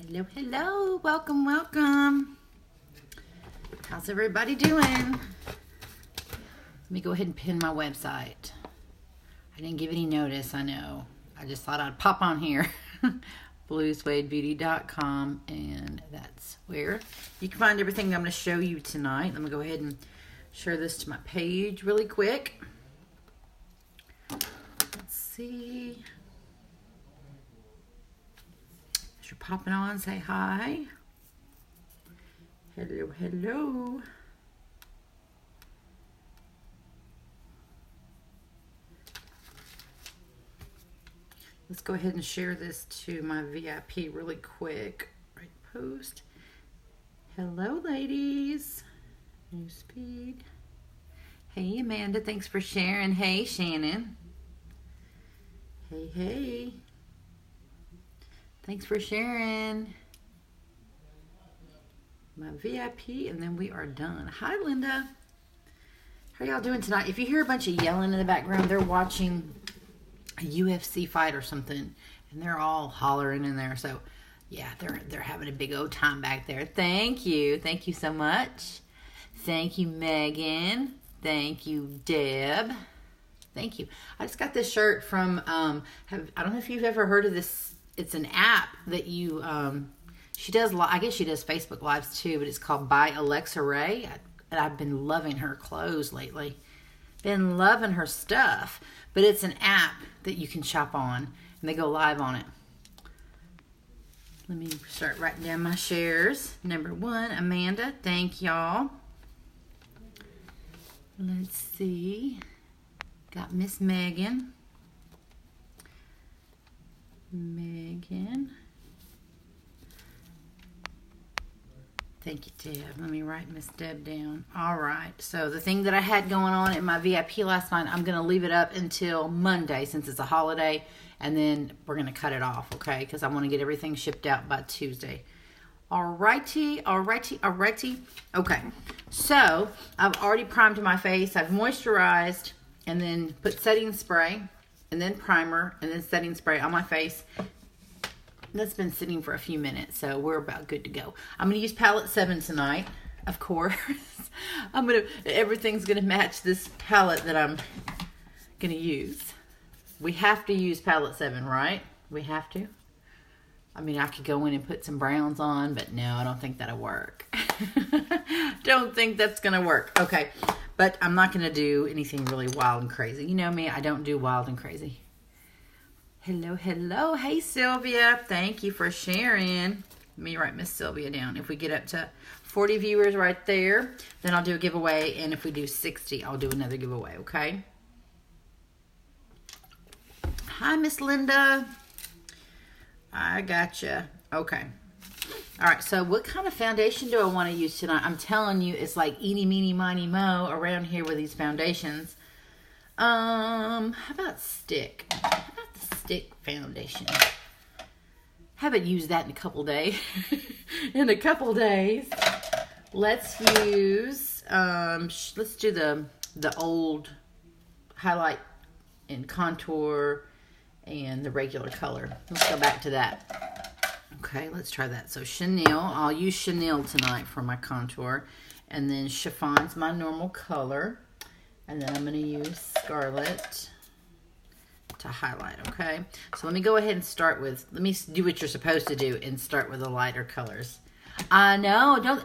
Hello, hello. Welcome, welcome. How's everybody doing? Let me go ahead and pin my website. I didn't give any notice, I know. I just thought I'd pop on here. bluesuedebeauty.com, and that's where you can find everything I'm going to show you tonight. Let me go ahead and share this to my page really quick. Let's see. As you're popping on, say hi. Hello, hello. Let's go ahead and share this to my VIP really quick. Right post. Hello, ladies. New speed. Hey, Amanda. Thanks for sharing. Hey, Shannon. Hey, hey. Thanks for sharing. My VIP, and then we are done. Hi, Linda. How y'all doing tonight? If you hear a bunch of yelling in the background, they're watching a UFC fight or something, and they're all hollering in there. So, yeah, they're having a big old time back there. Thank you so much. Thank you, Megan. Thank you, Deb. Thank you. I just got this shirt from I don't know if you've ever heard of this. It's an app that you she does. I guess she does Facebook Lives too, but it's called By Alexa Ray. And I've been loving her clothes lately. Been loving her stuff. But it's an app that you can shop on, and they go live on it. Let me start writing down my shares. Number 1, Amanda. Thank y'all. Let's see. Got Miss Megan. Megan. Thank you, Deb. Let me write Miss Deb down. All right. So the thing that I had going on in my VIP last night, I'm going to leave it up until Monday since it's a holiday, and then we're going to cut it off, okay? Because I want to get everything shipped out by Tuesday. All righty. Okay. So I've already primed my face. I've moisturized and then put setting spray and then primer and then setting spray on my face. That's been sitting for a few minutes, so we're about good to go. I'm going to use palette 7 tonight, of course. Everything's going to match this palette that I'm going to use. We have to use palette 7, right? We have to. I mean, I could go in and put some browns on, but no, I don't think that'll work. Don't think that's going to work. Okay, but I'm not going to do anything really wild and crazy. You know me, I don't do wild and crazy. Hello, hello. Hey, Sylvia. Thank you for sharing. Let me write Miss Sylvia down. If we get up to 40 viewers right there, then I'll do a giveaway. And if we do 60, I'll do another giveaway, okay? Hi, Miss Linda. I gotcha. Okay. All right, so what kind of foundation do I want to use tonight? I'm telling you, it's like eeny, meeny, miny, mo around here with these foundations. How about stick? Stick foundation. Haven't used that in a couple days. Let's use let's do the old highlight and contour and the regular color. Let's go back to that. Okay, let's try that. So Chanel, I'll use Chanel tonight for my contour, and then Chiffon's my normal color, and then I'm going to use Scarlet to highlight, okay? So let me go ahead and start with, let me do what you're supposed to do and start with the lighter colors. I know,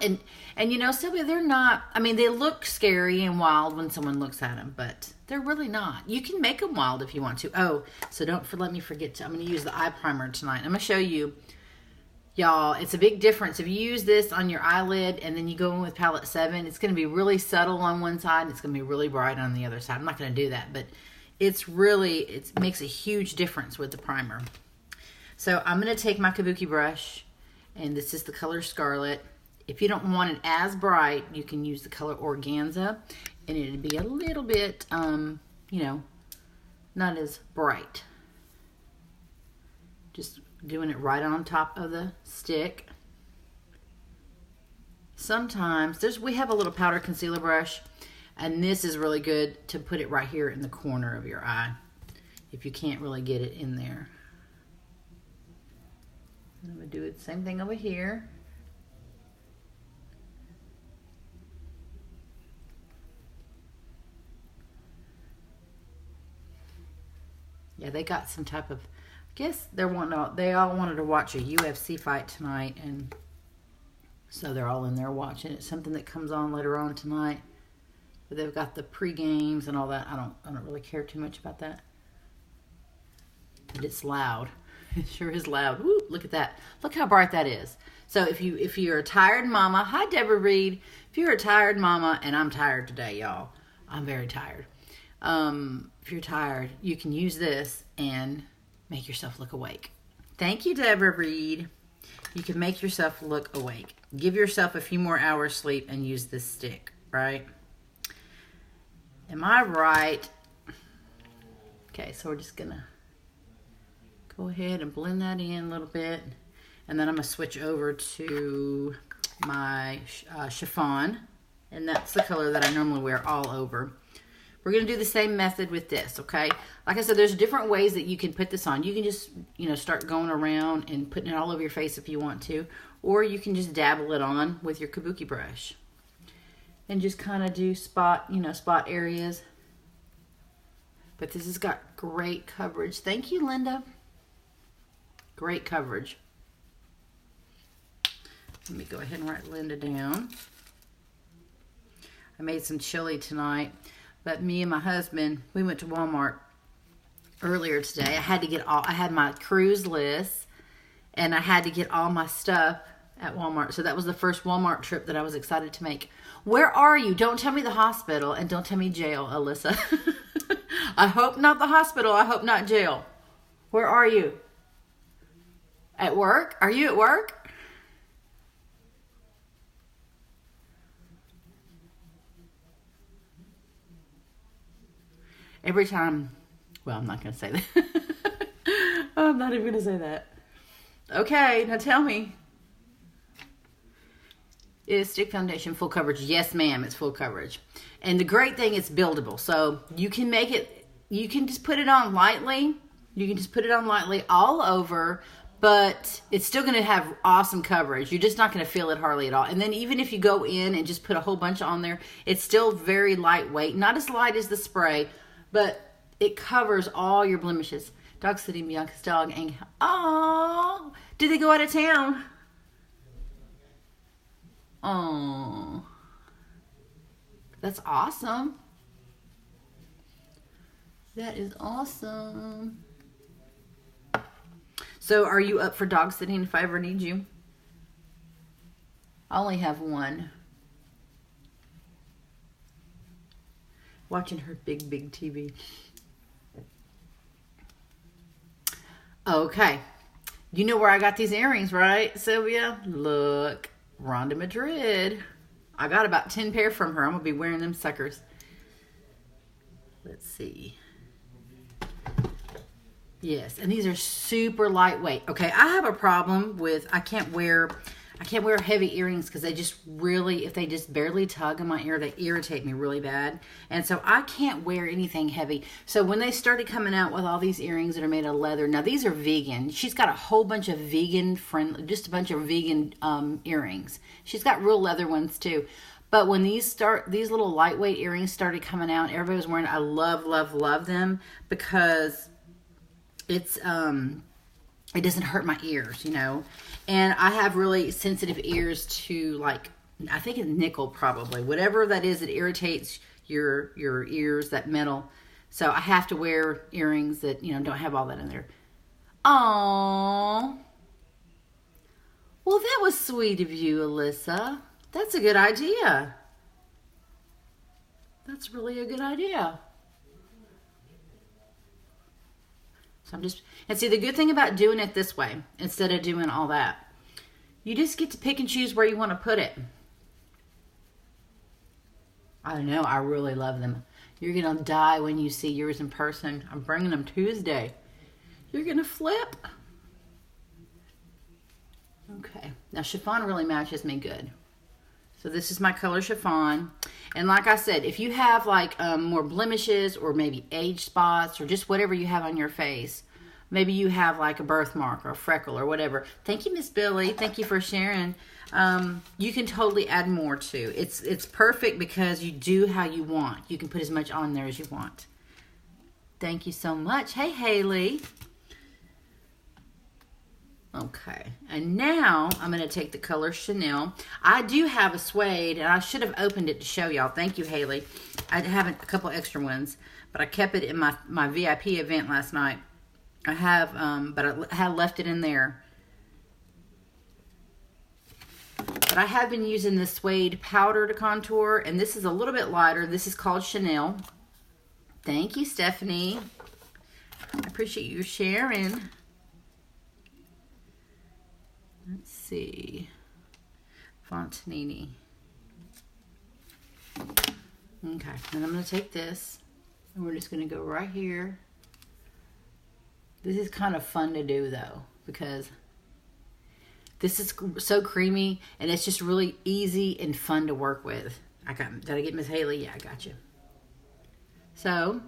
and you know, Sylvia, they're not, I mean, they look scary and wild when someone looks at them, but they're really not. You can make them wild if you want to. Oh, so let me forget to, I'm going to use the eye primer tonight. I'm going to show you, y'all, it's a big difference. If you use this on your eyelid and then you go in with palette 7, it's going to be really subtle on one side, and it's going to be really bright on the other side. I'm not going to do that, but it makes a huge difference with the primer. So I'm going to take my kabuki brush, and this is the color Scarlet. If you don't want it as bright, you can use the color Organza, and it'll be a little bit, you know, not as bright. Just doing it right on top of the stick. Sometimes we have a little powder concealer brush, and this is really good to put it right here in the corner of your eye if you can't really get it in there. I'm going to do the same thing over here. Yeah, they got some type of, I guess they all wanted to watch a UFC fight tonight, and so they're all in there watching it. Something that comes on later on tonight. But they've got the pre-games and all that. I don't really care too much about that. But it's loud. It sure is loud. Woo, look at that. Look how bright that is. So if you're a tired mama, hi Deborah Reed. If you're a tired mama, and I'm tired today, y'all. I'm very tired. If you're tired, you can use this and make yourself look awake. Thank you, Deborah Reed. You can make yourself look awake. Give yourself a few more hours sleep and use this stick, right? Am I right? Okay, so we're just gonna go ahead and blend that in a little bit. And then I'm gonna switch over to my chiffon. And that's the color that I normally wear all over. We're going to do the same method with this, okay? Like I said, there's different ways that you can put this on. You can just, start going around and putting it all over your face if you want to. Or you can just dabble it on with your kabuki brush. And just kind of do spot areas. But this has got great coverage. Thank you, Linda. Great coverage. Let me go ahead and write Linda down. I made some chili tonight. But me and my husband, we went to Walmart earlier today. I had my cruise list, and I had to get all my stuff at Walmart. So that was the first Walmart trip that I was excited to make. Where are you? Don't tell me the hospital, and don't tell me jail, Alyssa. I hope not the hospital. I hope not jail. Where are you? At work? Are you at work? Every time, well, I'm not going to say that. I'm not even going to say that. Okay, now tell me. Is stick foundation full coverage? Yes, ma'am, it's full coverage. And the great thing, it's buildable. So you can make it, you can just put it on lightly. You can just put it on lightly all over, but it's still going to have awesome coverage. You're just not going to feel it hardly at all. And then even if you go in and just put a whole bunch on there, it's still very lightweight. Not as light as the spray, but it covers all your blemishes. Dog sitting, Bianca's dog. And oh, did they go out of town? Oh, that's awesome. That is awesome. So are you up for dog sitting if I ever need you? I only have one. Watching her big TV. Okay. You know where I got these earrings, right, Sylvia? Look. Rhonda Madrid. I got about 10 pair from her. I'm going to be wearing them suckers. Let's see. Yes, and these are super lightweight. Okay, I have a problem with I can't wear heavy earrings because they just really, if they just barely tug in my ear, they irritate me really bad. And so I can't wear anything heavy. So when they started coming out with all these earrings that are made of leather, now these are vegan. She's got a whole bunch of vegan earrings. She's got real leather ones too. But when these little lightweight earrings started coming out, everybody was wearing, I love them because it's, it doesn't hurt my ears, And I have really sensitive ears to, like, I think it's nickel probably. Whatever that is, it irritates your ears, that metal. So I have to wear earrings that, don't have all that in there. Aww. Well, that was sweet of you, Alyssa. That's a good idea. That's really a good idea. So and see, the good thing about doing it this way, instead of doing all that, you just get to pick and choose where you want to put it. I know, I really love them. You're going to die when you see yours in person. I'm bringing them Tuesday. You're going to flip. Okay, now chiffon really matches me good. So this is my color chiffon. And like I said, if you have like more blemishes or maybe age spots or just whatever you have on your face, Maybe you have like a birthmark or a freckle or whatever. Thank you, Miss Billy. Thank you for sharing. You can totally add more too. It's perfect because you do how you want. You can put as much on there as you want. Thank you so much. Hey, Haley. Okay, and now I'm going to take the color Chanel. I do have a suede, and I should have opened it to show y'all. Thank you, Haley. I have a couple extra ones, but I kept it in my VIP event last night. I have, but I had left it in there. But I have been using the suede powder to contour, and this is a little bit lighter. This is called Chanel. Thank you, Stephanie. I appreciate you sharing. Let's see. Fontanini. Okay, and I'm going to take this, and we're just going to go right here. This is kind of fun to do, though, because this is so creamy, and it's just really easy and fun to work with. Did I get Miss Haley? Yeah, I got you. So,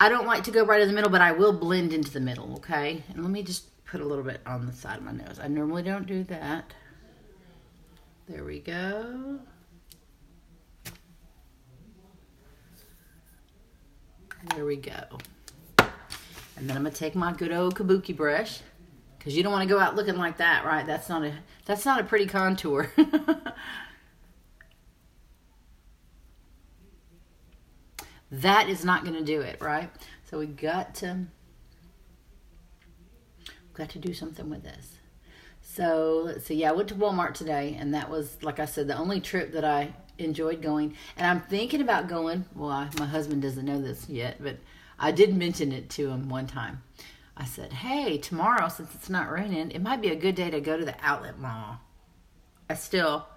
I don't like to go right in the middle, but I will blend into the middle, okay? And let me just put a little bit on the side of my nose. I normally don't do that. There we go. There we go. And then I'm gonna take my good old kabuki brush, because you don't want to go out looking like that, right? That's not a pretty contour. That is not gonna do it, right? So we got to do something with this. So let's see. Yeah, I went to Walmart today, and that was, like I said, the only trip that I enjoyed going. And I'm thinking about going. Well, my husband doesn't know this yet, but I did mention it to him one time. I said, hey, tomorrow, since it's not raining, it might be a good day to go to the outlet mall. I still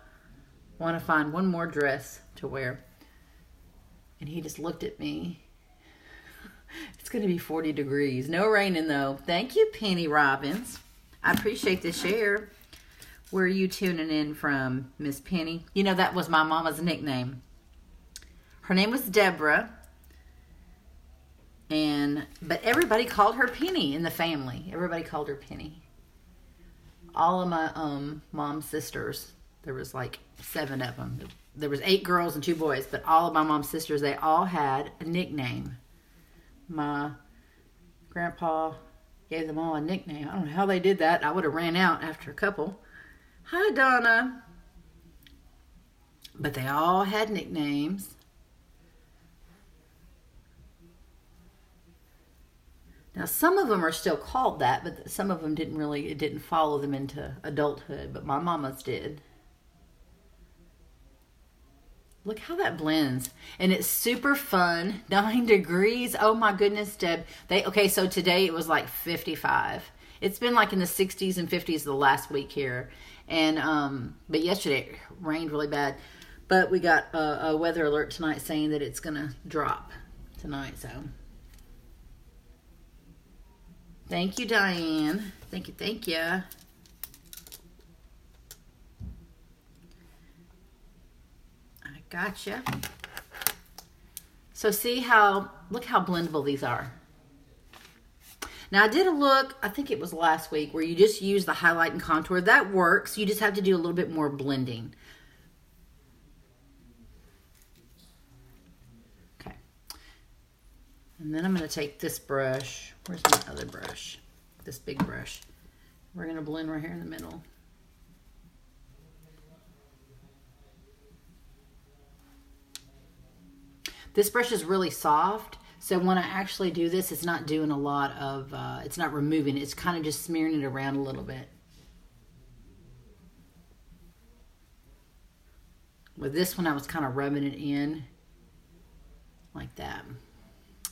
want to find one more dress to wear. And he just looked at me. It's going to be 40 degrees. No raining, though. Thank you, Penny Robbins. I appreciate the share. Where are you tuning in from, Miss Penny? You know, that was my mama's nickname. Her name was Deborah. But everybody called her Penny in the family. Everybody called her Penny. All of my mom's sisters, there was like 7 of them. There was 8 girls and 2 boys, but all of my mom's sisters, they all had a nickname. My grandpa gave them all a nickname. I don't know how they did that. I would have ran out after a couple. Hi, Donna. But they all had nicknames. Now, some of them are still called that, but some of them it didn't follow them into adulthood, but my mama's did. Look how that blends. And it's super fun. 9 degrees. Oh my goodness, Deb. Okay, so today it was like 55. It's been like in the 60s and 50s the last week here. And but yesterday it rained really bad. But we got a weather alert tonight saying that it's going to drop tonight, so. Thank you, Diane. Thank you, thank you. Gotcha. So look how blendable these are. Now I did a look, I think it was last week, where you just use the highlight and contour. That works. You just have to do a little bit more blending. Okay. And then I'm going to take this brush. Where's my other brush? This big brush. We're going to blend right here in the middle. This brush is really soft, so when I actually do this, it's not doing a lot of, it's not removing it. It's kind of just smearing it around a little bit. With this one, I was kind of rubbing it in like that.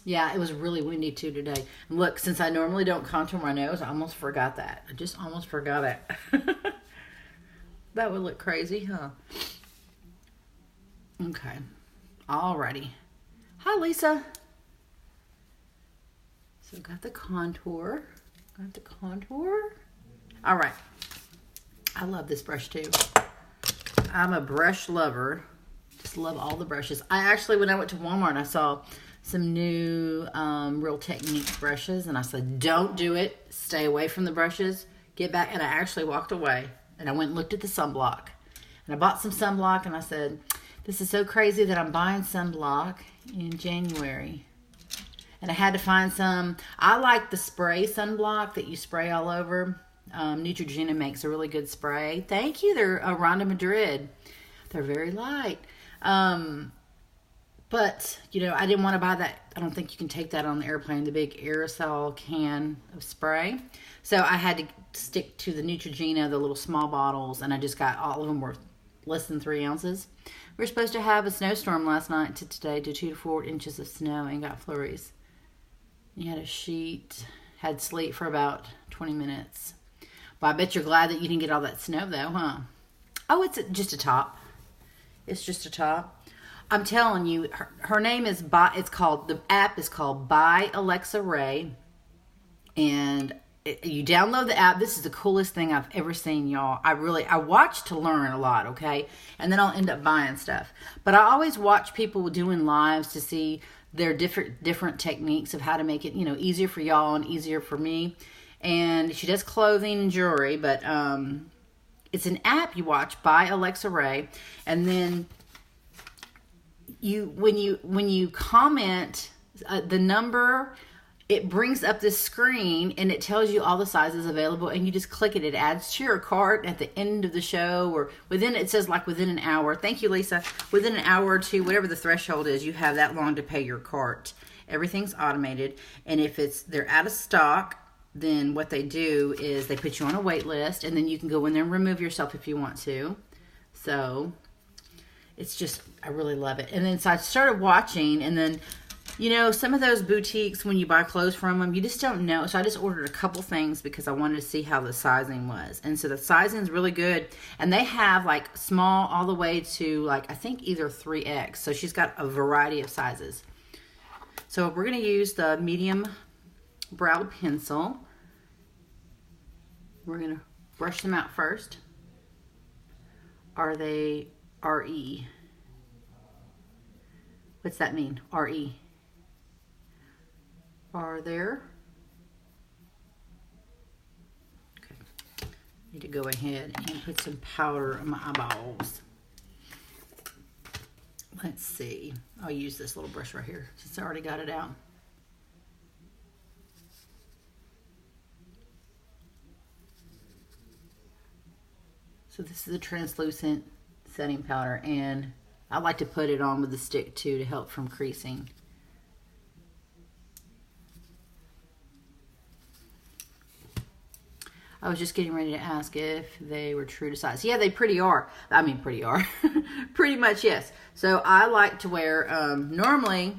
Yeah, it was really windy too today. And look, since I normally don't contour my nose, I almost forgot that. I just almost forgot it. That would look crazy, huh? Okay. Alrighty. Hi, Lisa. So got the contour. Got the contour. All right. I love this brush too. I'm a brush lover. Just love all the brushes. I actually, when I went to Walmart, I saw some new Real Technique brushes, and I said, don't do it. Stay away from the brushes. Get back. And I actually walked away, and I went and looked at the sunblock. And I bought some sunblock, and I said, this is so crazy that I'm buying sunblock in January. And I had to find some. I like the spray sunblock that you spray all over. Neutrogena makes a really good spray. Thank you. They're Rhonda Madrid. They're very light. But, you know, I didn't want to buy that. I don't think you can take that on the airplane, the big aerosol can of spray. So I had to stick to the Neutrogena, the little small bottles, and I just got all of them were less than 3 ounces. We were supposed to have a snowstorm last night to today, to 2 to 4 inches of snow, and got flurries. You had a sheet, had sleet for about 20 minutes. Well, I bet you're glad that you didn't get all that snow, though, huh? Oh, it's just a top. It's just a top. I'm telling you, her name is the app is called By Alexa Ray. And you download the app. This is the coolest thing I've ever seen, y'all. I watch to learn a lot, okay? And then I'll end up buying stuff. But I always watch people doing lives to see their different techniques of how to make it, you know, easier for y'all and easier for me. And she does clothing and jewelry, but it's an app you watch by Alexa Ray, and then when you comment the number, it brings up this screen and it tells you all the sizes available, and you just click it. It adds to your cart at the end of the show, or it says like within an hour. Thank you, Lisa. Within an hour or two, whatever the threshold is, you have that long to pay your cart. Everything's automated, and if they're out of stock, then what they do is they put you on a wait list, and then you can go in there and remove yourself if you want to. So it's just, I really love it. And then so I started watching, and then, you know, some of those boutiques, when you buy clothes from them, you just don't know. So I just ordered a couple things because I wanted to see how the sizing was. And so the sizing is really good. And they have like small all the way to like, I think either 3X. So she's got a variety of sizes. So we're going to use the medium browed pencil. We're going to brush them out first. Are they RE? What's that mean? RE. Are there? Okay. Need to go ahead and put some powder on my eyeballs. Let's see. I'll use this little brush right here since I already got it out. So this is a translucent setting powder, and I like to put it on with the stick too to help from creasing. I was just getting ready to ask if they were true to size. Yeah, they pretty are. I mean, pretty are. Pretty much, yes. So I like to wear, normally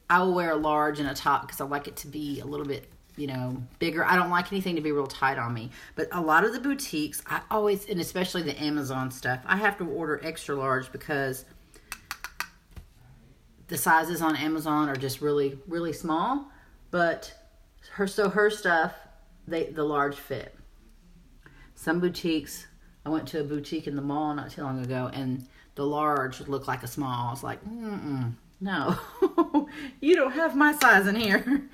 I will wear a large and a top because I like it to be a little bit, you know, bigger. I don't like anything to be real tight on me. But a lot of the boutiques, I always, and especially the Amazon stuff, I have to order extra large because the sizes on Amazon are just really, really small. But her stuff, the large fit. Some boutiques, I went to a boutique in the mall not too long ago, and the large looked like a small. I was like, no, you don't have my size in here.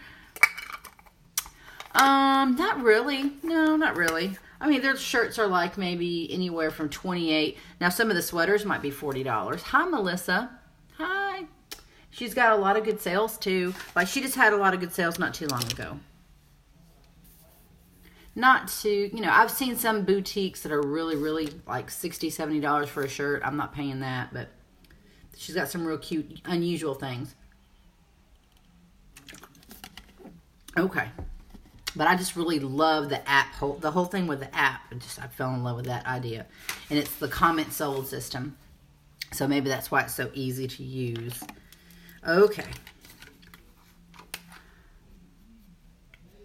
Not really. No, not really. I mean, their shirts are like maybe anywhere from $28. Now, some of the sweaters might be $40. Hi, Melissa. Hi. She's got a lot of good sales, too. Like, she just had a lot of good sales not too long ago. Not to, you know, I've seen some boutiques that are really, really like $60, $70 for a shirt. I'm not paying that, but she's got some real cute, unusual things. Okay. But I just really love the app, the whole thing with the app. I fell in love with that idea. And it's the comment sold system. So maybe that's why it's so easy to use. Okay.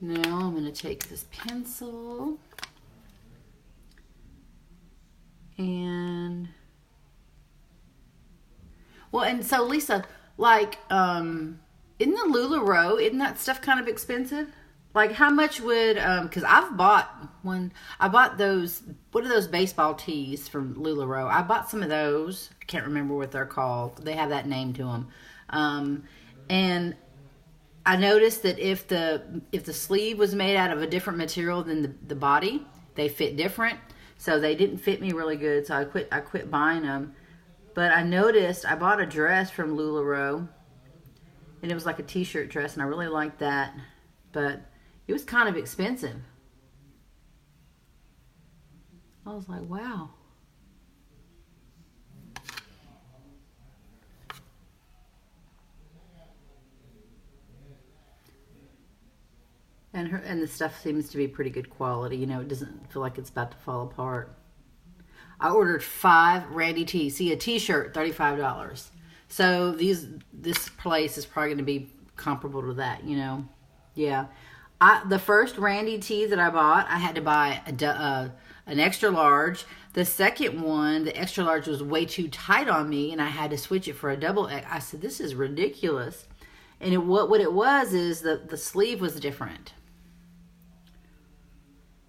Now I'm going to take this pencil and, well, and so Lisa, like, isn't the LuLaRoe, isn't that stuff kind of expensive? Like, how much would, because I bought those, what are those baseball tees from LuLaRoe? I bought some of those. I can't remember what they're called. They have that name to them. And I noticed that if the sleeve was made out of a different material than the body, they fit different. So they didn't fit me really good, so I quit buying them. But I noticed I bought a dress from LuLaRoe, and it was like a t-shirt dress, and I really liked that. But it was kind of expensive. I was like, wow. And the stuff seems to be pretty good quality. You know, it doesn't feel like it's about to fall apart. I ordered 5 Randy tees. See, a t-shirt, $35. So this place is probably going to be comparable to that, you know. Yeah. The first Randy tee that I bought, I had to buy an extra large. The second one, the extra large was way too tight on me, and I had to switch it for a double X. I said, this is ridiculous. And what it was is the sleeve was different.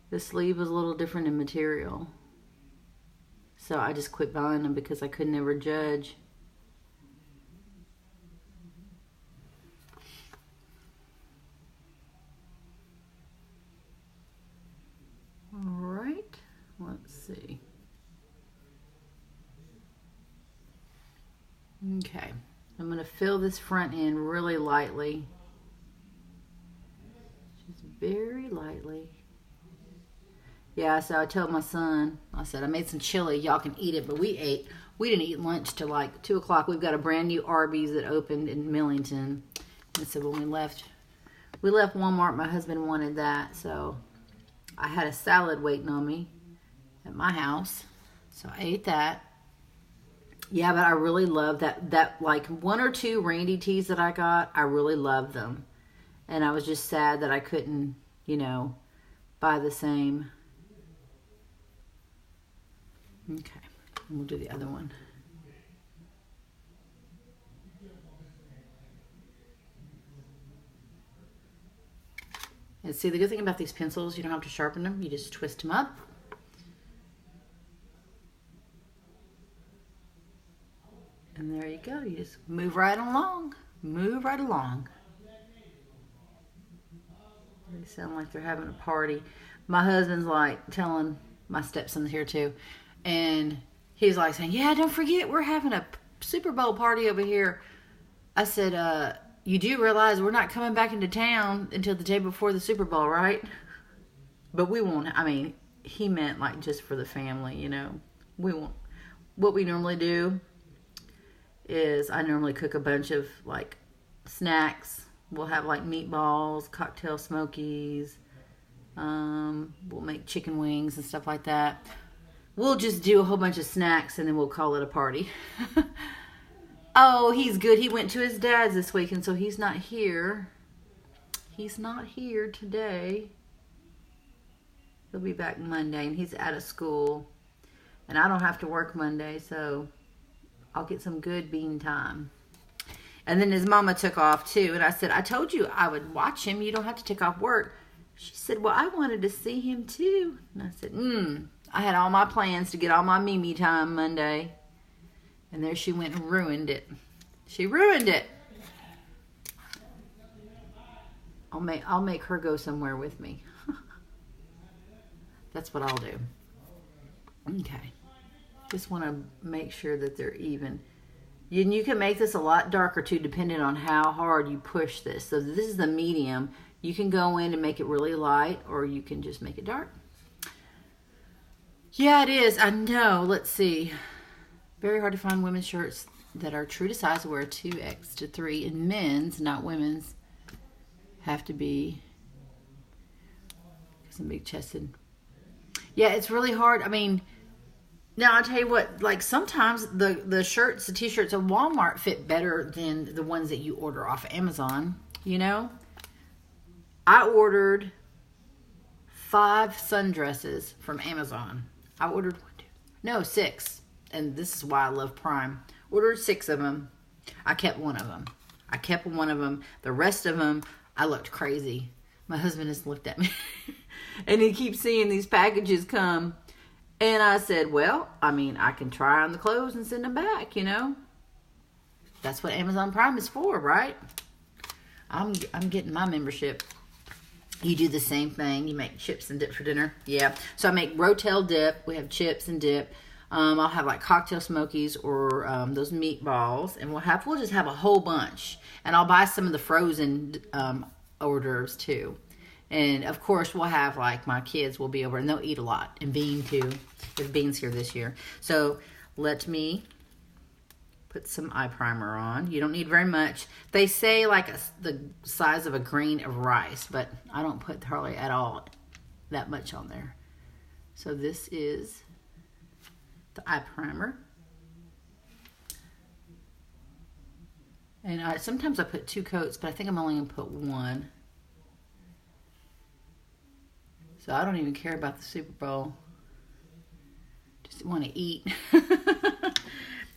The sleeve was a little different in material. So I just quit buying them because I could never judge. All right, let's see. Okay, I'm going to fill this front end really lightly. Just very lightly. Yeah, so I told my son, I said, I made some chili. Y'all can eat it, but we didn't eat lunch till like 2 o'clock. We've got a brand new Arby's that opened in Millington. And so when we left Walmart, my husband wanted that. So I had a salad waiting on me at my house. So I ate that. Yeah, but I really love that like 1 or 2 Randy tees that I got. I really love them. And I was just sad that I couldn't, you know, buy the same. Okay, and we'll do the other one. And see, the good thing about these pencils, you don't have to sharpen them. You just twist them up. And there you go. You just move right along. Move right along. They sound like they're having a party. My husband's like telling, my stepson's here too, and he's like saying, yeah, don't forget, we're having a Super Bowl party over here. I said, you do realize we're not coming back into town until the day before the Super Bowl, right? But we won't, I mean, he meant like just for the family, you know. We won't. What we normally do is I normally cook a bunch of like snacks. We'll have like meatballs, cocktail smokies. We'll make chicken wings and stuff like that. We'll just do a whole bunch of snacks and then we'll call it a party. Oh, he's good. He went to his dad's this week, and so he's not here. He's not here today. He'll be back Monday, and he's out of school. And I don't have to work Monday, so I'll get some good bean time. And then his mama took off too, and I said, I told you I would watch him. You don't have to take off work. She said, well, I wanted to see him too. And I said, I had all my plans to get all my Mimi time Monday. And there she went and ruined it. She ruined it. I'll make her go somewhere with me. That's what I'll do. Okay. Just want to make sure that they're even. And you can make this a lot darker too, depending on how hard you push this. So this is the medium. You can go in and make it really light, or you can just make it dark. Yeah, it is. I know. Let's see. Very hard to find women's shirts that are true to size. Wear 2X to 3. And men's, not women's, have to be some big chested. Yeah, it's really hard. I mean, now I'll tell you what, like sometimes the shirts, the t-shirts at Walmart fit better than the ones that you order off Amazon, you know? I ordered 5 sundresses from Amazon. I ordered 6. And this is why I love Prime. Ordered 6 of them. I kept one of them. The rest of them, I looked crazy. My husband has looked at me. And he keeps seeing these packages come. And I said, well, I mean, I can try on the clothes and send them back, you know. That's what Amazon Prime is for, right? I'm getting my membership. You do the same thing. You make chips and dip for dinner. Yeah. So I make Rotel dip. We have chips and dip. I'll have like cocktail smokies or those meatballs, and we'll just have a whole bunch. And I'll buy some of the frozen hors d'oeuvres too. And of course, we'll have like my kids will be over, and they'll eat a lot. And Bean too. There's Beans here this year. So let me put some eye primer on. You don't need very much. They say like the size of a grain of rice, but I don't put hardly at all that much on there. So this is the eye primer. And sometimes I put 2 coats, but I think I'm only going to put 1. So I don't even care about the Super Bowl. Just want to eat.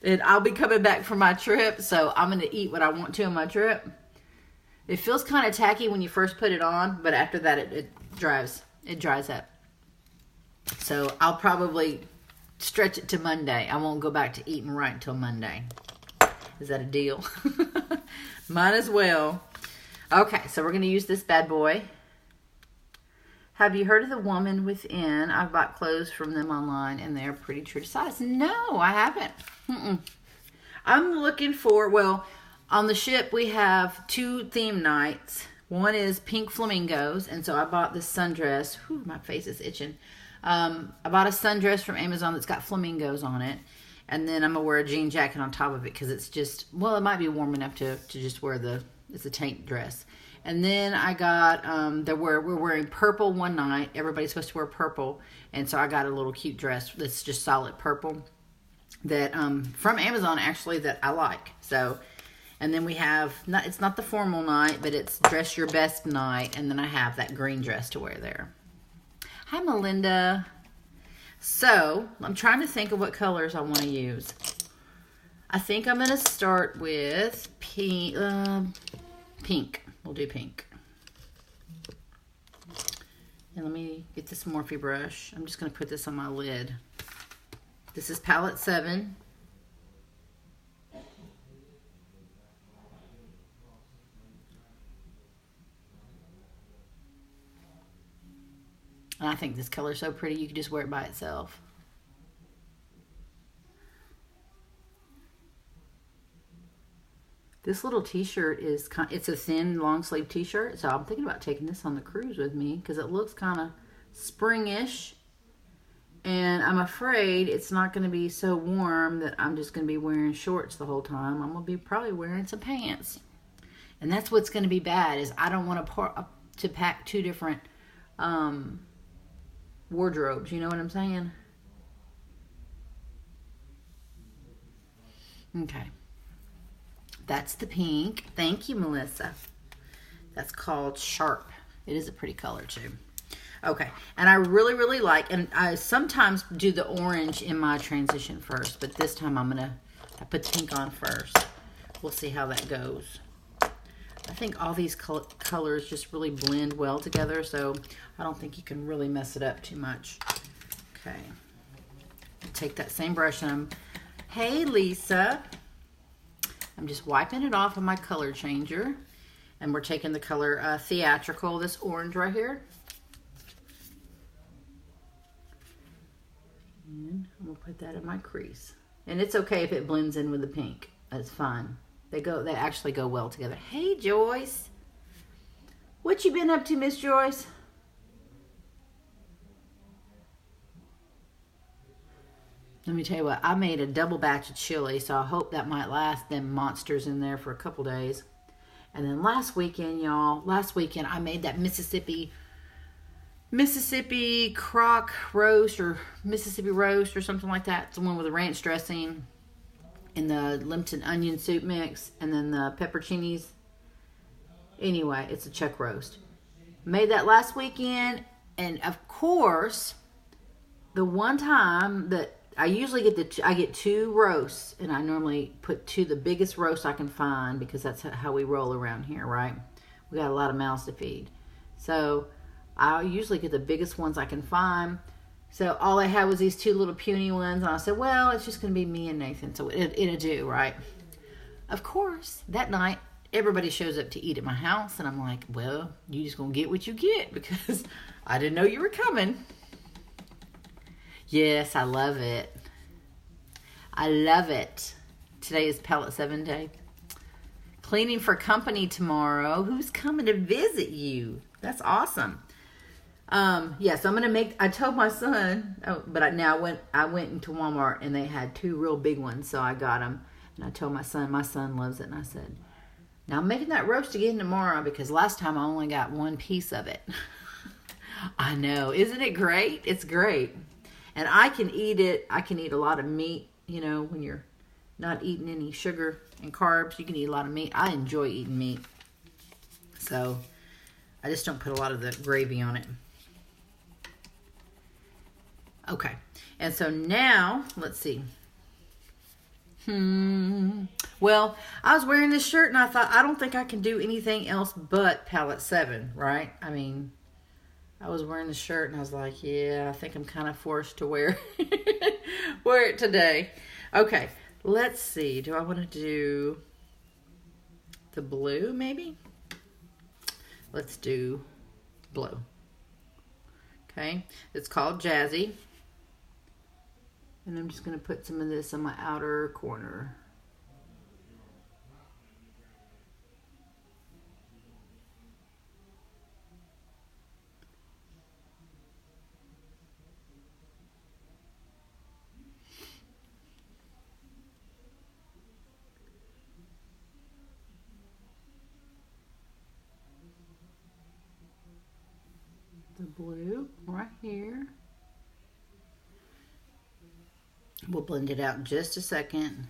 And I'll be coming back from my trip, so I'm going to eat what I want to on my trip. It feels kind of tacky when you first put it on, but after that it dries up. So I'll probably stretch it to Monday. I won't go back to eating right until Monday. Is that a deal? Might as well. Okay, so we're going to use this bad boy. Have you heard of the Woman Within? I've bought clothes from them online, and they're pretty true to size. No, I haven't. I'm looking for, well, on the ship we have 2 theme nights. One is pink flamingos, and so I bought this sundress. Whew, my face is itching. I bought a sundress from Amazon that's got flamingos on it. And then I'm going to wear a jean jacket on top of it because it's just, well, it might be warm enough to just wear it's a tank dress. And then I got, we're wearing purple one night. Everybody's supposed to wear purple. And so I got a little cute dress that's just solid purple that, from Amazon actually, that I like. So, and then we have, it's not the formal night, but it's dress your best night. And then I have that green dress to wear there. Hi, Melinda. So, I'm trying to think of what colors I want to use. I think I'm going to start with pink. We'll do pink. And let me get this Morphe brush. I'm just going to put this on my lid. This is palette 7. And I think this color is so pretty, you could just wear it by itself. This little t-shirt is it's a thin long sleeve t-shirt, so I'm thinking about taking this on the cruise with me because it looks kind of springish, and I'm afraid it's not going to be so warm that I'm just going to be wearing shorts the whole time. I'm going to be probably wearing some pants, and that's what's going to be bad is I don't want to pack 2 different wardrobes. You know what I'm saying? Okay. That's the pink. Thank you, Melissa. That's called Sharp. It is a pretty color, too. Okay. And I really, really like, and I sometimes do the orange in my transition first, but this time I put pink on first. We'll see how that goes. I think all these colors just really blend well together, so I don't think you can really mess it up too much. Okay. Take that same brush and hey, Lisa. I'm just wiping it off of my color changer. And we're taking the color Theatrical, this orange right here. And I'm going to put that in my crease. And it's okay if it blends in with the pink. That's fine. They actually go well together. Hey, Joyce. What you been up to, Miss Joyce? Let me tell you what, I made a double batch of chili, so I hope that might last them monsters in there for a couple days. And then last weekend, y'all, I made that Mississippi crock roast or Mississippi roast or something like that. It's the one with the ranch dressing and the Lipton onion soup mix and then the pepperoncinis. Anyway, it's a chuck roast. Made that last weekend, and of course, the one time that I usually get 2 roasts, and I normally put the biggest roast I can find because that's how we roll around here, right? We got a lot of mouths to feed. So I usually get the biggest ones I can find. So all I had was these 2 little puny ones, and I said, well, it's just going to be me and Nathan, so it'll do, right? Of course, that night, everybody shows up to eat at my house, and I'm like, well, you just gonna get what you get because I didn't know you were coming. Yes, I love it. I love it. Today is Palette 7 day. Cleaning for company tomorrow. Who's coming to visit you? That's awesome. Yeah, so I'm gonna make. I told my son, but I went into Walmart and they had 2 real big ones, so I got them. And I told my son loves it, and I said, now I'm making that roast again tomorrow because last time I only got 1 piece of it. I know, isn't it great? It's great, and I can eat it. I can eat a lot of meat. You know, when you're not eating any sugar and carbs, you can eat a lot of meat. I enjoy eating meat, so I just don't put a lot of the gravy on it. Okay, and so now, let's see. Well, I was wearing this shirt and I thought, I don't think I can do anything else but Palette 7, right? I mean, I was wearing the shirt and I was like, yeah, I think I'm kind of forced to wear it today. Okay, let's see. Do I want to do the blue maybe? Let's do blue. Okay, it's called Jazzy. And I'm just going to put some of this on my outer corner. The blue right here. We'll blend it out in just a second.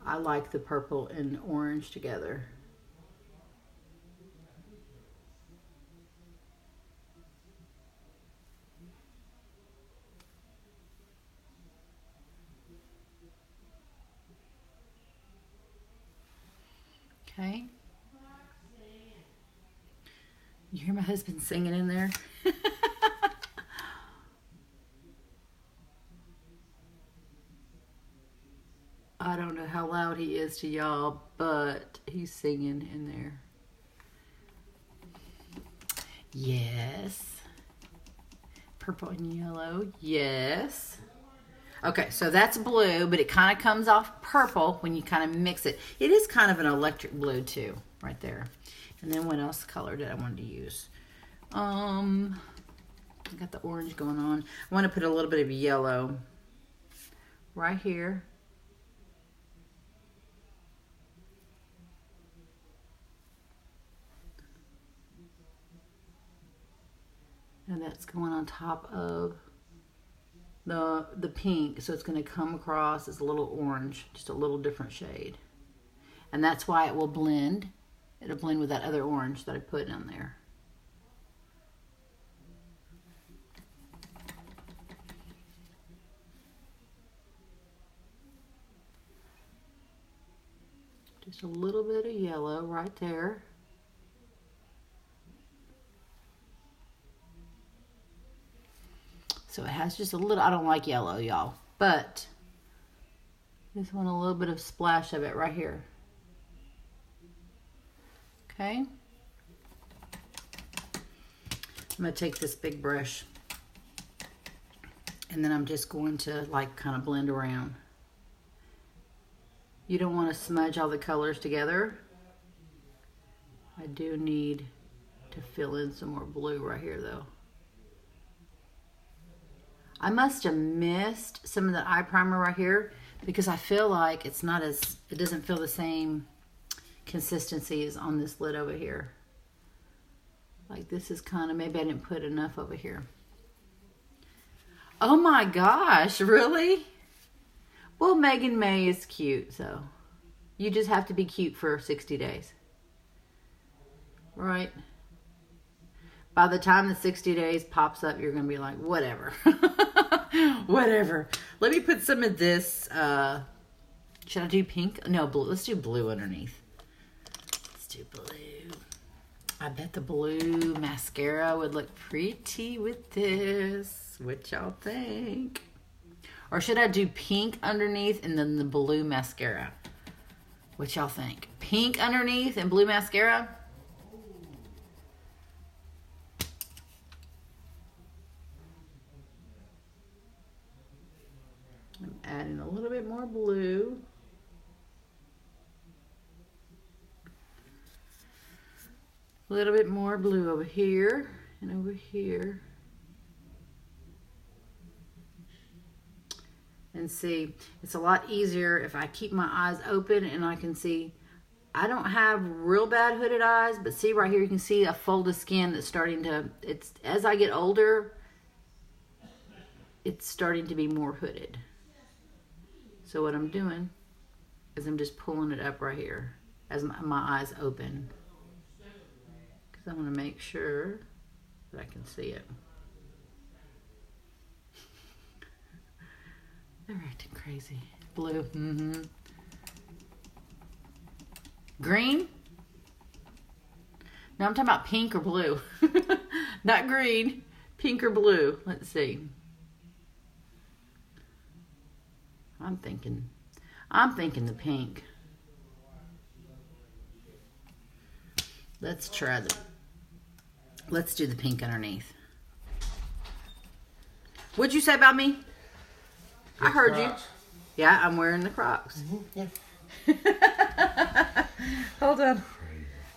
I like the purple and orange together. Okay. You hear my husband singing in there? I don't know how loud he is to y'all, but he's singing in there. Yes. Purple and yellow. Yes. Okay, so that's blue, but it kind of comes off purple when you kind of mix it. It is kind of an electric blue too, right there. And then what else color did I want to use? I got the orange going on. I want to put a little bit of yellow right here. And that's going on top of the pink, so it's going to come across as a little orange, just a little different shade. And that's why it will blend. It'll blend with that other orange that I put in there. Just a little bit of yellow right there. So it has just a little, I don't like yellow, y'all, but just want a little bit of splash of it right here. Okay. I'm going to take this big brush and then I'm just going to like kind of blend around. You don't want to smudge all the colors together. I do need to fill in some more blue right here though. I must have missed some of the eye primer right here because I feel like it's not as, it doesn't feel the same consistency as on this lid over here. Like this is kind of, maybe I didn't put enough over here. Oh my gosh, really? Well, Megan May is cute, so you just have to be cute for 60 days. Right? By the time the 60 days pops up, you're going to be like, whatever. Whatever. Let me put some of this. Should I do pink? No, blue. Let's do blue underneath. Let's do blue. I bet the blue mascara would look pretty with this. What y'all think? Or should I do pink underneath and then the blue mascara? What y'all think? Pink underneath and blue mascara? I'm adding a little bit more blue. A little bit more blue over here and over here. And see, it's a lot easier if I keep my eyes open and I can see. I don't have real bad hooded eyes, but see right here, you can see a fold of skin that's starting to, it's as I get older, it's starting to be more hooded. So what I'm doing is I'm just pulling it up right here as my eyes open. Because I want to make sure that I can see it. They're acting crazy. Blue. Mm-hmm. Green? No, I'm talking about pink or blue. Not green. Pink or blue. Let's see. I'm thinking the pink. Let's do the pink underneath. What'd you say about me? I heard Crocs. You. Yeah, I'm wearing the Crocs. Mm-hmm. Yeah. Hold on.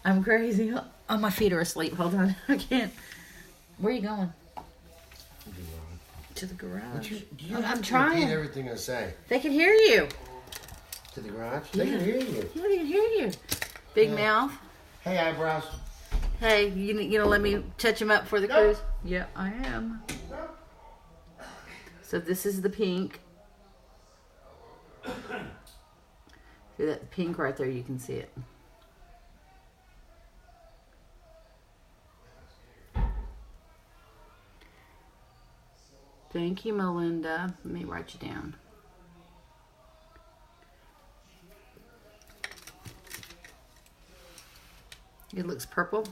I'm crazy. Oh, my feet are asleep. Hold on. I can't. Where are you going? To the garage. I'm trying. Repeat everything I say. They can hear you. To the garage? They can hear you. Yeah, they can hear you. Big mouth. Hey, eyebrows. Hey, you gonna let me touch them up for the cruise? Yeah, I am. So this is the pink. See that pink right there? You can see it. Thank you, Melinda. Let me write you down. It looks purple.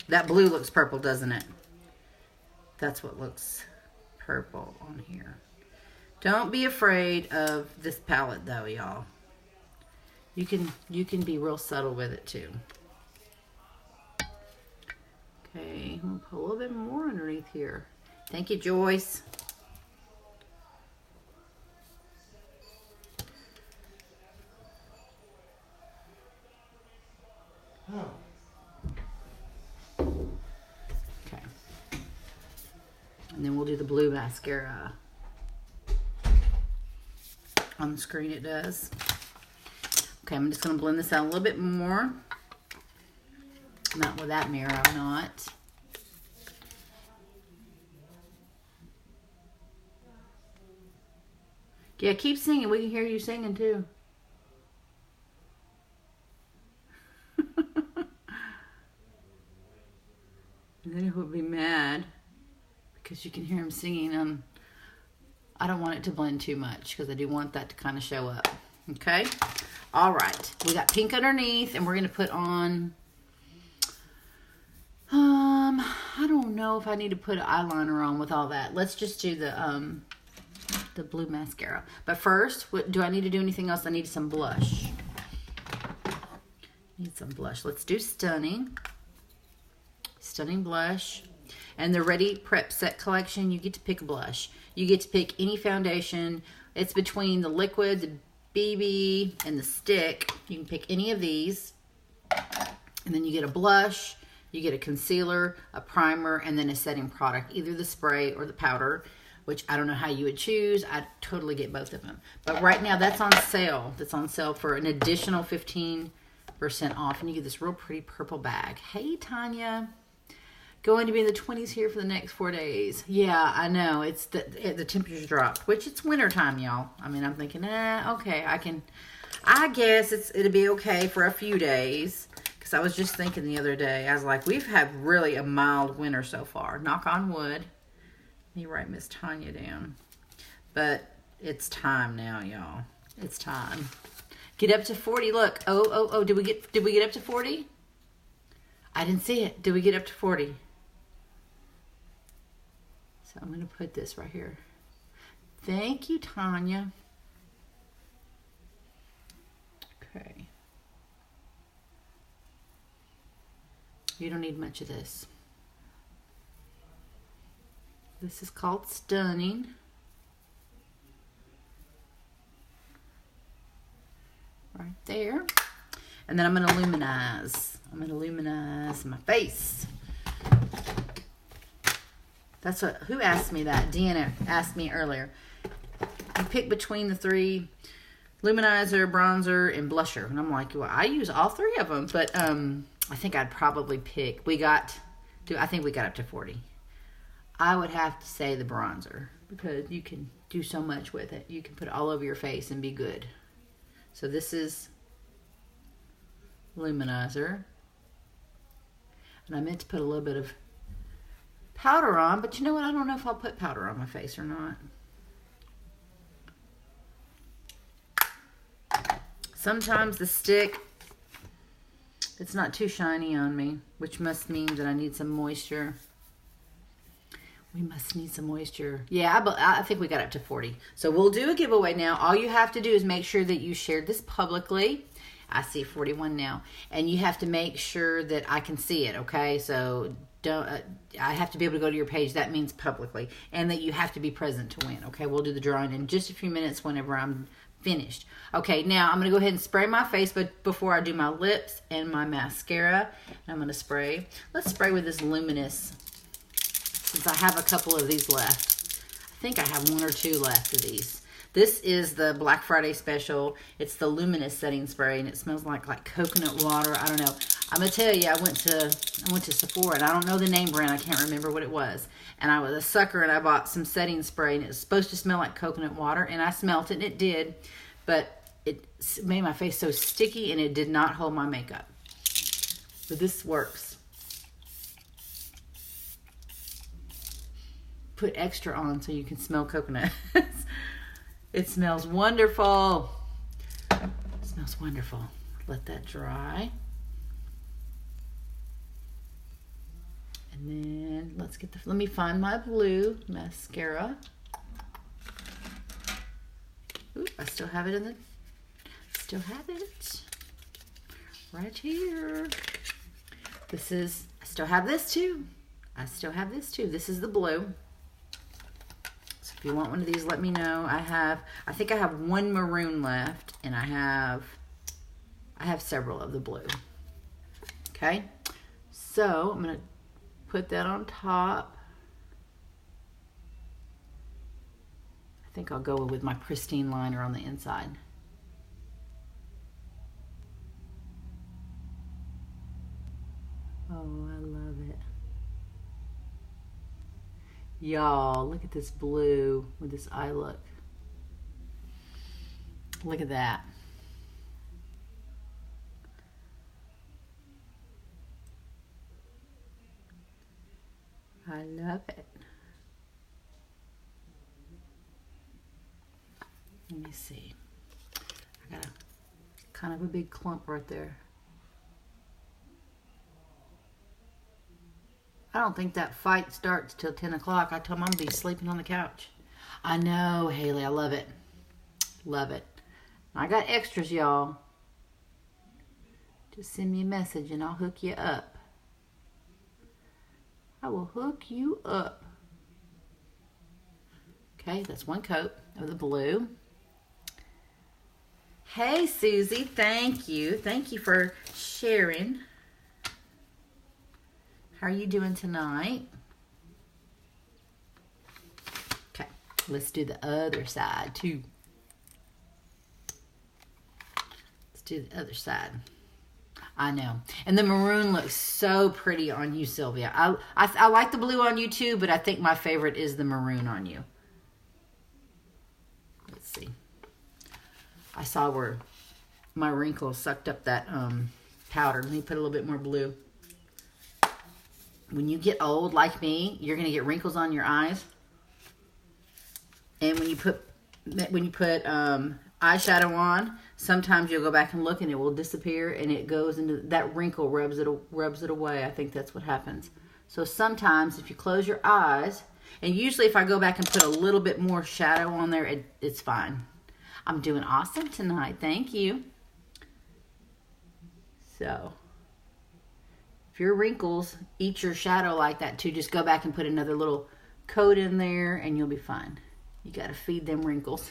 That blue looks purple, doesn't it? That's what looks purple on here. Don't be afraid of this palette though, y'all. You can be real subtle with it too. Okay, I'm gonna put a little bit more underneath here. Thank you, Joyce. Oh. Okay. And then we'll do the blue mascara. On the screen it does. Okay, I'm just going to blend this out a little bit more. Not with that mirror, I'm not. Yeah, keep singing. We can hear you singing too. And then he'll be mad because you can hear him singing. I don't want it to blend too much because I do want that to kind of show up. Okay? All right. We got pink underneath and we're going to put on... I don't know if I need to put an eyeliner on with all that. Let's just do the blue mascara. But first, do I need to do anything else? I need some blush. Need some blush. Let's do Stunning. Stunning blush. And the Ready Prep Set collection, you get to pick a blush. You get to pick any foundation. It's between the liquid, the BB, and the stick. You can pick any of these. And then you get a blush, you get a concealer, a primer, and then a setting product. Either the spray or the powder, which I don't know how you would choose. I'd totally get both of them. But right now, that's on sale. That's on sale for an additional 15% off. And you get this real pretty purple bag. Hey, Tanya. Going to be in the 20s here for the next 4 days. Yeah, I know. It's the temperatures dropped, which it's winter time, y'all. I mean, I'm thinking, okay, I guess it'll be okay for a few days. Because I was just thinking the other day, I was like, we've had really a mild winter so far. Knock on wood. Let me write Miss Tanya down. But it's time now, y'all. It's time. Get up to 40. Look. Oh. Did we get up to 40? I didn't see it. Did we get up to 40? So I'm going to put this right here. Thank you, Tanya. Okay. You don't need much of this. This is called Stunning. Right there. And then I'm going to luminize. I'm going to luminize my face. That's what, who asked me that? Deanna asked me earlier. You pick between the three, luminizer, bronzer, and blusher. And I'm like, well, I use all three of them. But I think I'd probably pick, I think we got up to 40. I would have to say the bronzer because you can do so much with it. You can put it all over your face and be good. So this is luminizer. And I meant to put a little bit of powder on, but you know what? I don't know if I'll put powder on my face or not. Sometimes the stick, it's not too shiny on me, which must mean that I need some moisture. We must need some moisture. Yeah, I think we got up to 40. So we'll do a giveaway now. All you have to do is make sure that you shared this publicly. I see 41 now. And you have to make sure that I can see it, okay? So don't. I have to be able to go to your page. That means publicly. And that you have to be present to win, okay? We'll do the drawing in just a few minutes whenever I'm finished. Okay, now I'm going to go ahead and spray my face, but before I do my lips and my mascara, I'm going to spray. Let's spray with this luminous, since I have a couple of these left. I think I have one or two left of these. This is the Black Friday special. It's the luminous setting spray, and it smells like coconut water. I don't know. I'm gonna tell you, I went to Sephora, and I don't know the name brand. I can't remember what it was. And I was a sucker, and I bought some setting spray, and it's supposed to smell like coconut water, and I smelt it, and it did, but it made my face so sticky, and it did not hold my makeup. But this works. Put extra on so you can smell coconut. It smells wonderful. It smells wonderful. Let that dry. And then let me find my blue mascara. Ooh, I still have it right here. I still have this too. This is the blue. So if you want one of these, let me know. I think I have one maroon left, and I have several of the blue. Okay, so I'm gonna put that on top. I think I'll go with my pristine liner on the inside. Oh, I love it. Y'all, look at this blue with this eye look. Look at that. I love it. Let me see. I got kind of a big clump right there. I don't think that fight starts till 10 o'clock. I told Mom to be sleeping on the couch. I know, Haley. I love it. Love it. I got extras, y'all. Just send me a message and I'll hook you up. I will hook you up. Okay, that's one coat of the blue. Hey, Susie. Thank you. Thank you for sharing. How are you doing tonight? Okay, let's do the other side too. Let's do the other side. I know. And the maroon looks so pretty on you, Sylvia. I like the blue on you too, but I think my favorite is the maroon on you. Let's see. I saw where my wrinkles sucked up that powder. Let me put a little bit more blue. When you get old like me, you're going to get wrinkles on your eyes. And when you put eyeshadow on, sometimes you'll go back and look and it will disappear and it goes into that wrinkle, rubs it away. I think that's what happens. So sometimes if you close your eyes, and usually if I go back and put a little bit more shadow on there, it's fine. I'm doing awesome tonight. Thank you. So if your wrinkles eat your shadow like that too, just go back and put another little coat in there and you'll be fine. You got to feed them wrinkles.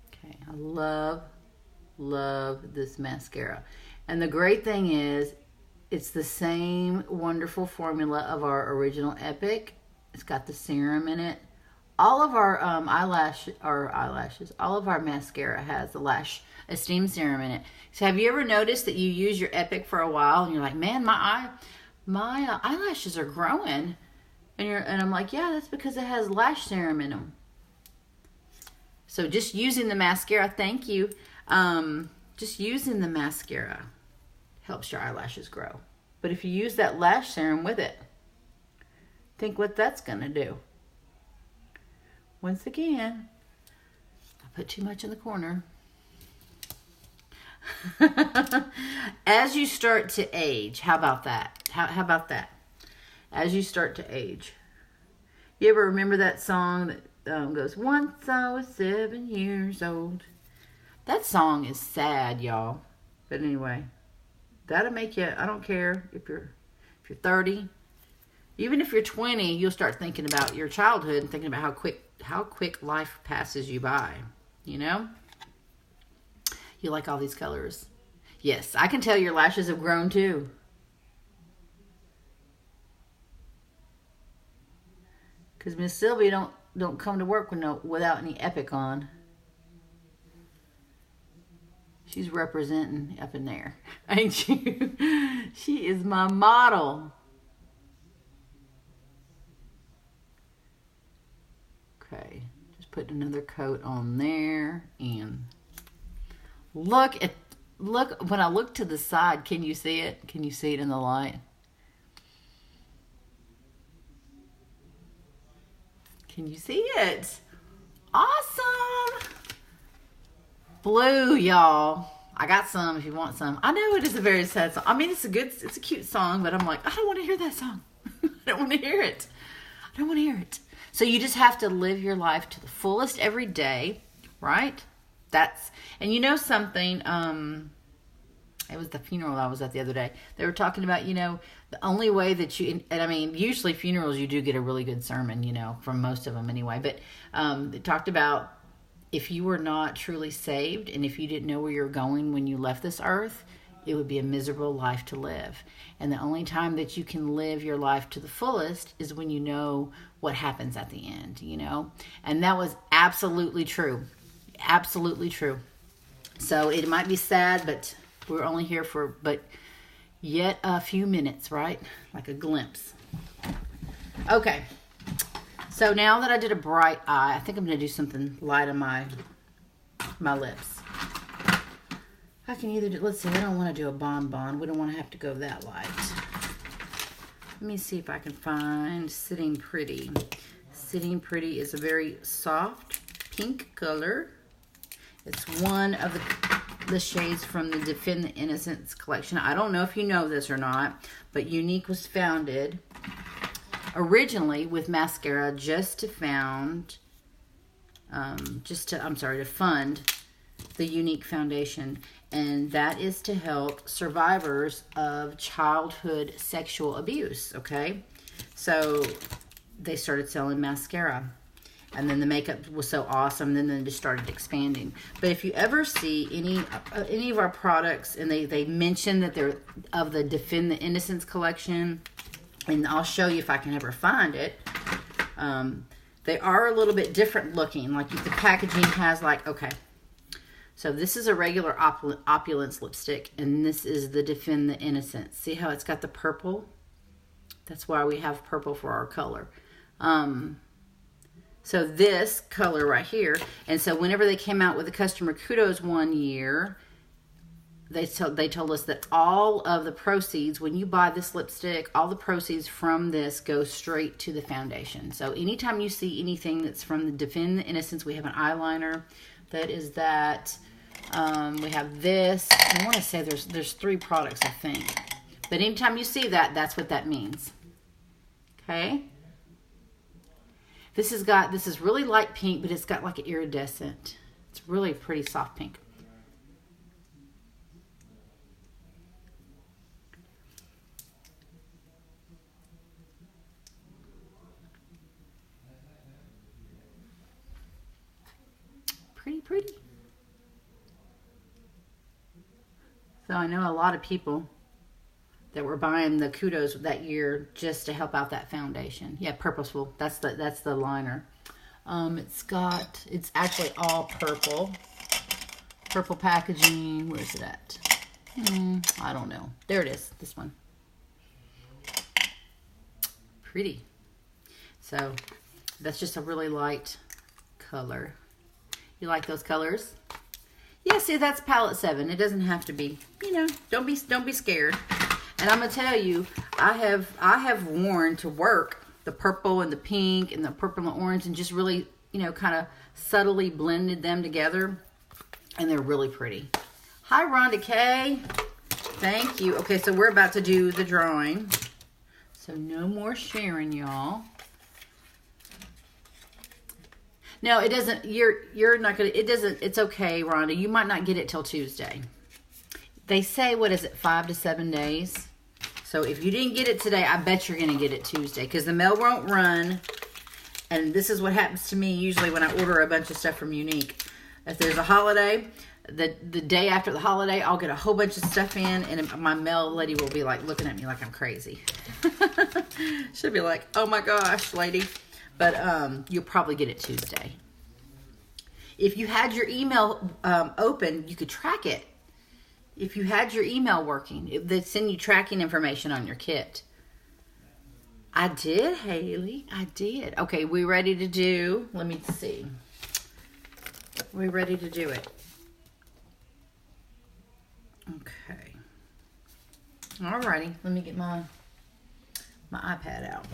Okay, I love this mascara. And the great thing is, it's the same wonderful formula of our original Epic. It's got the serum in it. All of our eyelashes, all of our mascara has the Lash Esteem Serum in it. So have you ever noticed that you use your Epic for a while and you're like, man, my eyelashes are growing, and I'm like, yeah, that's because it has lash serum in them. So just using the mascara, thank you. Just using the mascara helps your eyelashes grow. But if you use that lash serum with it, think what that's going to do. Once again, I put too much in the corner. As you start to age, how about that? How about that? As you start to age. You ever remember that song that goes, once I was 7 years old? That song is sad, y'all. But anyway, that'll make you, I don't care if you're 30. Even if you're 20, you'll start thinking about your childhood and thinking about how quick life passes you by. You know? You like all these colors. Yes, I can tell your lashes have grown too. Because Miss Sylvia don't come to work without any Epic on. She's representing up in there, ain't you? She is my model. Okay, just put another coat on there, and look when I look to the side. Can you see it? Can you see it in the light? Can you see it? Awesome. Blue, y'all. I got some if you want some. I know it is a very sad song. I mean, it's a cute song, but I'm like, I don't want to hear that song. I don't want to hear it. I don't want to hear it. So you just have to live your life to the fullest every day, right? And you know something, it was the funeral I was at the other day. They were talking about, the only way that you, and I mean, usually funerals, you do get a really good sermon, from most of them anyway. But they talked about if you were not truly saved and if you didn't know where you were going when you left this earth, it would be a miserable life to live. And the only time that you can live your life to the fullest is when you know what happens at the end, And that was absolutely true. Absolutely true. So it might be sad, but we're only here for yet a few minutes, right? Like a glimpse. Okay. So now that I did a bright eye, I think I'm going to do something light on my lips. I can either do, let's see, I don't want to do a bonbon. We don't want to have to go that light. Let me see if I can find Sitting Pretty. Sitting Pretty is a very soft pink color. It's one of the shades from the Defend the Innocence collection. I don't know if you know this or not, but Younique was founded originally with mascara to fund the Younique Foundation, and that is to help survivors of childhood sexual abuse, okay? So they started selling mascara, and then the makeup was so awesome, then they just started expanding. But if you ever see any of our products, and they mention that they're of the Defend the Innocence collection, and I'll show you if I can ever find it, they are a little bit different looking. Like the packaging has okay. So this is a regular Opulence lipstick, and this is the Defend the Innocence. See how it's got the purple? That's why we have purple for our color. So this color right here, and so whenever they came out with the Customer Kudos one year, they told us that all of the proceeds, when you buy this lipstick, all the proceeds from this go straight to the foundation. So anytime you see anything that's from the Defend the Innocence, we have an eyeliner. That is that. We have this. I want to say there's 3 products, I think. But anytime you see that, that's what that means. Okay? This is really light pink, but it's got like an iridescent. It's really pretty soft pink. Pretty. So I know a lot of people that were buying the Kudos that year just to help out that foundation. Yeah, purposeful. That's the liner. It's actually all purple. Purple packaging. Where's it at? I don't know. There it is. This one. Pretty. So that's just a really light color. You like those colors? Yeah, see, that's palette 7. It doesn't have to be, you know, don't be scared. And I'm gonna tell you, I have worn to work the purple and the pink and the purple and the orange and just really, you know, kind of subtly blended them together, and they're really pretty. Hi, Rhonda K. Thank you. Okay, so we're about to do the drawing. So no more sharing, y'all. No, it doesn't. You're not gonna. It doesn't. It's okay, Rhonda. You might not get it till Tuesday. They say, what is it, 5 to 7 days? So if you didn't get it today, I bet you're gonna get it Tuesday because the mail won't run. And this is what happens to me usually when I order a bunch of stuff from Younique. If there's a holiday, the day after the holiday, I'll get a whole bunch of stuff in, and my mail lady will be like looking at me like I'm crazy. She'll be like, "Oh my gosh, lady." But you'll probably get it Tuesday. If you had your email open, you could track it. If you had your email working, they'd send you tracking information on your kit. I did, Haley. I did. Okay, we ready to do? Let me see. We ready to do it? Okay. Alrighty. Let me get my iPad out.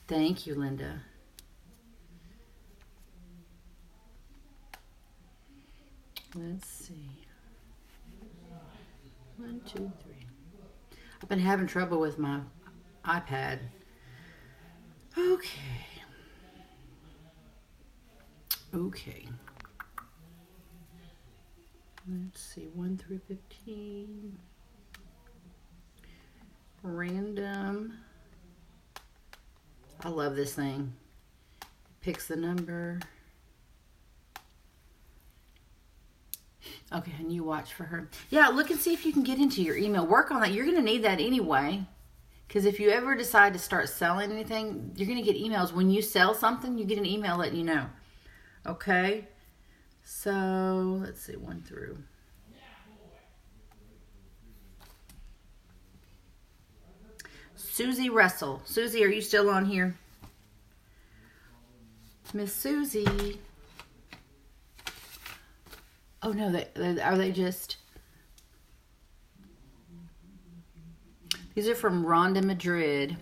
Thank you, Linda. Let's see. 1, 2, 3. I've been having trouble with my iPad. Okay. Okay. Let's see. 1 through 15. Random. I love this thing. Picks the number. Okay, and you watch for her. Yeah, look and see if you can get into your email. Work on that. You're going to need that anyway. Because if you ever decide to start selling anything, you're going to get emails. When you sell something, you get an email letting you know. Okay? So, let's see, 1 through. Susie Russell. Susie, are you still on here? Miss Susie. Oh, no, are they just... These are from Rhonda Madrid.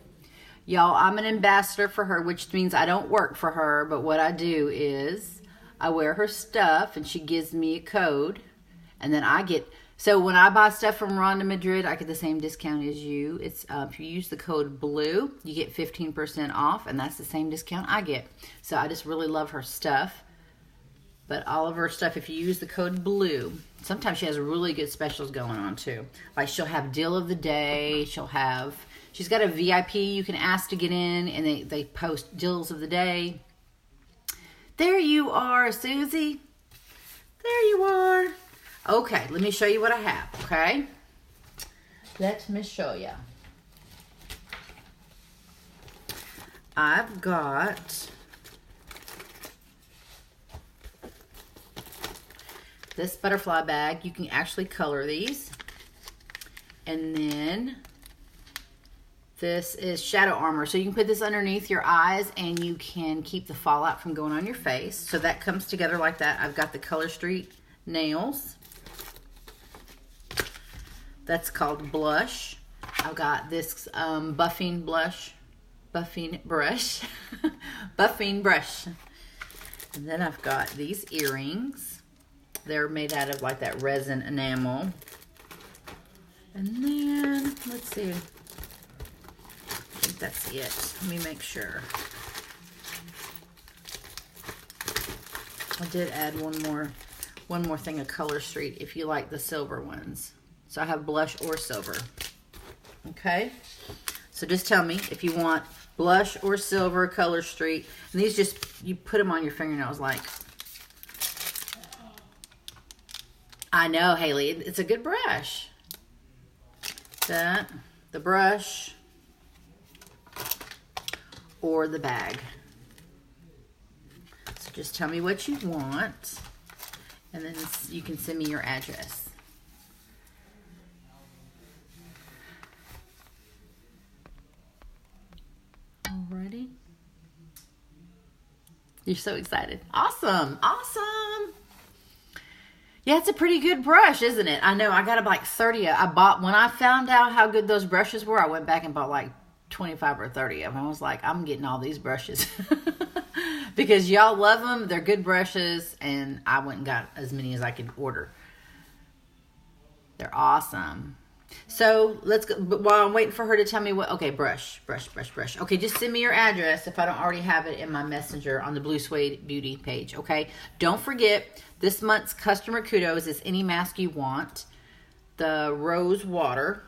Y'all, I'm an ambassador for her, which means I don't work for her, but what I do is I wear her stuff, and she gives me a code, and then I get... So when I buy stuff from Rhonda Madrid, I get the same discount as you. It's if you use the code BLUE, you get 15% off, and that's the same discount I get. So I just really love her stuff. But all of her stuff, if you use the code BLUE, sometimes she has really good specials going on too. Like she'll have deal of the day. She's got a VIP you can ask to get in, and they post deals of the day. There you are, Susie. There you are. Okay, let me show you what I have, okay? Let me show you. I've got this butterfly bag. You can actually color these. And then this is shadow armor. So you can put this underneath your eyes and you can keep the fallout from going on your face. So that comes together like that. I've got the Color Street nails. That's called blush. I've got this buffing brush. Buffing brush. And then I've got these earrings. They're made out of like that resin enamel. And then, let's see. I think that's it. Let me make sure. I did add one more thing of Color Street if you like the silver ones. So I have blush or silver. Okay? So just tell me if you want Blush or silver, Color Street. And these just, you put them on your fingernails like. I know, Haley, it's a good brush. That, the brush, or the bag. So just tell me what you want, and then you can send me your address. Alrighty. You're so excited. Awesome. Awesome. Yeah, it's a pretty good brush, isn't it? I know. I got like 30. When I found out how good those brushes were, I went back and bought like 25 or 30 of them. I was like, I'm getting all these brushes. Because y'all love them. They're good brushes. And I went and got as many as I could order. They're awesome. So let's go. But while I'm waiting for her to tell me what. Okay, brush. Okay, just send me your address if I don't already have it in my messenger on the Blue Suede Beauty page. Okay, don't forget this month's customer kudos is any mask you want. The rose water.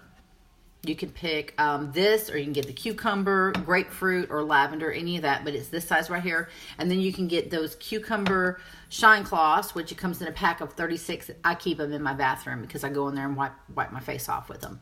You can pick this, or you can get the cucumber, grapefruit, or lavender, any of that, but it's this size right here. And then you can get those cucumber shine cloths, which it comes in a pack of 36. I keep them in my bathroom because I go in there and wipe my face off with them.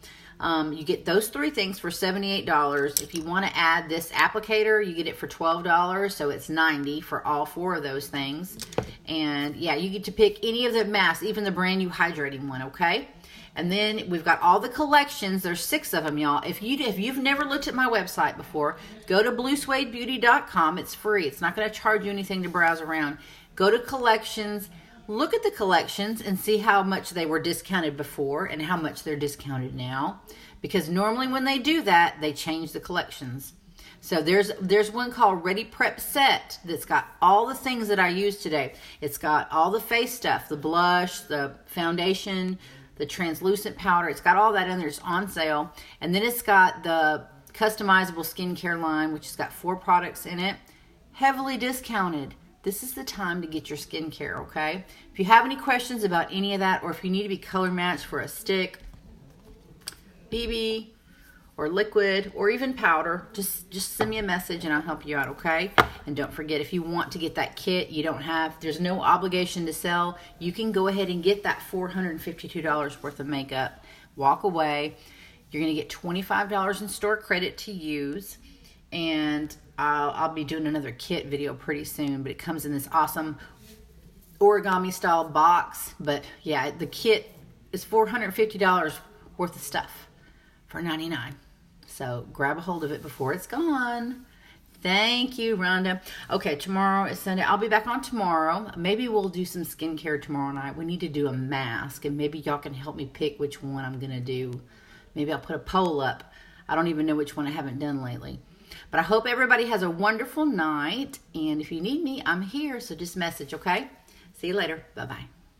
You get those 3 things for $78. If you want to add this applicator, you get it for $12, so it's $90 for all 4 of those things. And yeah, you get to pick any of the masks, even the brand new hydrating one, okay? And then we've got all the collections. There's 6 of them, y'all. If you've never looked at my website before, go to bluesuedebeauty.com. It's free. It's not going to charge you anything to browse around. Go to collections. Look at the collections and see how much they were discounted before and how much they're discounted now. Because normally when they do that, they change the collections. So there's one called Ready Prep Set that's got all the things that I used today. It's got all the face stuff, the blush, the foundation, the translucent powder. It's got all that in there. It's on sale. And then it's got the customizable skincare line, which has got 4 products in it. Heavily discounted. This is the time to get your skincare, okay? If you have any questions about any of that, or if you need to be color matched for a stick, BB, or liquid, or even powder, just send me a message and I'll help you out, okay? And don't forget, if you want to get that kit, there's no obligation to sell. You can go ahead and get that $452 worth of makeup. Walk away. You're going to get $25 in store credit to use. And I'll be doing another kit video pretty soon, but it comes in this awesome origami style box. But yeah, the kit is $450 worth of stuff for $99. So grab a hold of it before it's gone. Thank you, Rhonda. Okay, tomorrow is Sunday. I'll be back on tomorrow. Maybe we'll do some skincare tomorrow night. We need to do a mask, and maybe y'all can help me pick which one I'm going to do. Maybe I'll put a poll up. I don't even know which one I haven't done lately. But I hope everybody has a wonderful night. And if you need me, I'm here. So just message, okay? See you later. Bye-bye.